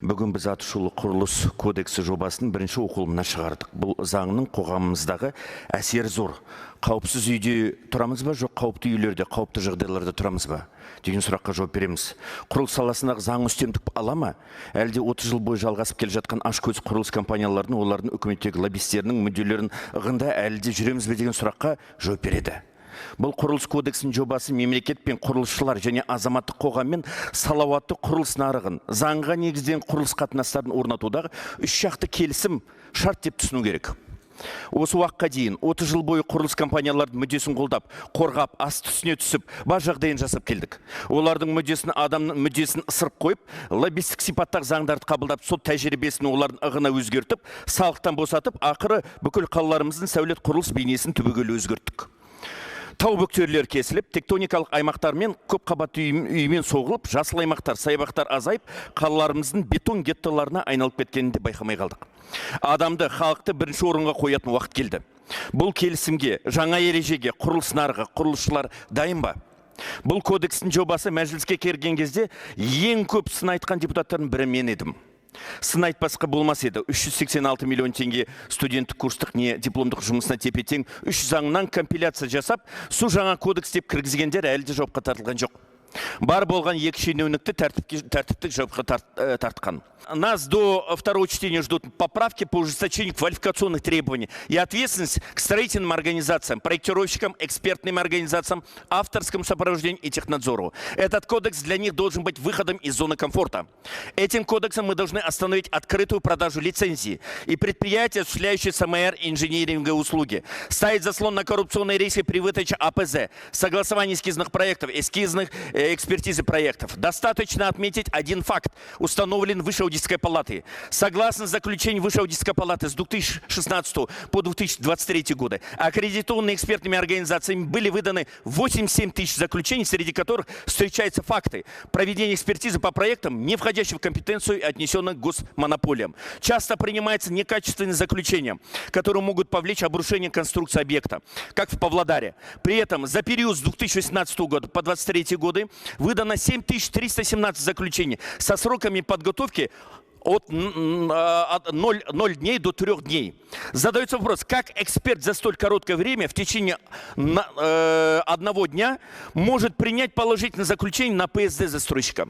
Бүгін біз атышулы құрылыс кодексі жобасының бірінші оқылымына шығардық. Бұл заңның қоғамымыздағы әсері зор. Қауіпсіз үйде тұрамыз ба, жоқ қауіпті үйлерде, қауіпті жағдайларда тұрамыз ба деген сұраққа жауап береміз. Құрылыс саласындағы заң үстемдік ала ма? Әлде 30 жыл бойы жалғасып келе жатқан ашкөз құрылыс компанияларының, олардың үкіметтегі лоббистерінің мүдделерін ығында әлде жүреміз бе деген сұраққа жауап береді. Бұл құрылыс кодексінің жобасы мемлекет пен құрылысшылар және азаматтық қоғаммен салауатты құрылыс нарығын, заңға негізден құрылыс қатынастарын орнатудағы үш жақты келісім шарт деп түсіну керек. Осы уақытқа дейін 30 жыл бойы құрылыс компаниялардың мүддесін қолдап, қорғап, асты үстіне түсіп, бар жағдайын жасап келдік. Олардың мүддесін, адамның мүддесін ысырып қойып, лоббистік сипаттағы заңдарды қабылдап, сот тәжірибесін олардың ығына өзгертіп, салықтан босатып, ақыры бүкіл қалаларымыздың сәулет құрылыс бейнесін түбегейлі өзгерттік. Тау бөктерлер кесіліп, тектоникалық аймақтармен көп қабатты үймен соғылып, жасыл аймақтар, саябақтар азайып, қалаларымыздың бетон геттоларына айналып кеткенін де байқамай қалдық. Адамды, халықты бірінші орынға қоятын уақыт келді. Бұл келісімге, жаңа ережеге құрылыс нарығы, құрылысшылар дайын ба? Бұл кодекстің жобасы мәжіліске келген кезде ең көп сын айтқан депутаттардың бірі мен едім. Сын айтпасқа болмас еді. 386 миллион теңге студенттік курстық не дипломдық жұмысына тепе-тең 3 заңнан компиляция жасап, су жаңа кодекс деп кіргізгендер әлі де жауапқа тартылған жоқ. Бар болған екі шенеунікті тәртіптік жауапқа тартқан. Нас до второго чтения ждут поправки по ужесточению квалификационных требований и ответственность к строительным организациям, проектировщикам, экспертным организациям, авторскому сопровождению и технадзору. Этот кодекс для них должен быть выходом из зоны комфорта. Этим кодексом мы должны остановить открытую продажу лицензий и предприятия, осуществляющие СМР и инжиниринговые услуги, ставить заслон на коррупционные риски при выдаче АПЗ, согласовании эскизных проектов, эскизных экспертизы проектов. Достаточно отметить один факт, установлен Высшей аудиторской палатой. Согласно заключению Высшей аудиторской палаты с 2016 по 2023 годы, аккредитованными экспертными организациями были выданы 87 тысяч заключений, среди которых встречаются факты проведения экспертизы по проектам, не входящих в компетенцию и отнесенных к госмонополиям. Часто принимаются некачественные заключения, которые могут повлечь обрушение конструкции объекта, как в Павлодаре. При этом за период с 2018 года по 2023 годы выдано 7317 заключений со сроками подготовки от 0 дней до 3 дней. Задается вопрос, как эксперт за столь короткое время, в течение одного дня, может принять положительное заключение на ПСД застройщика?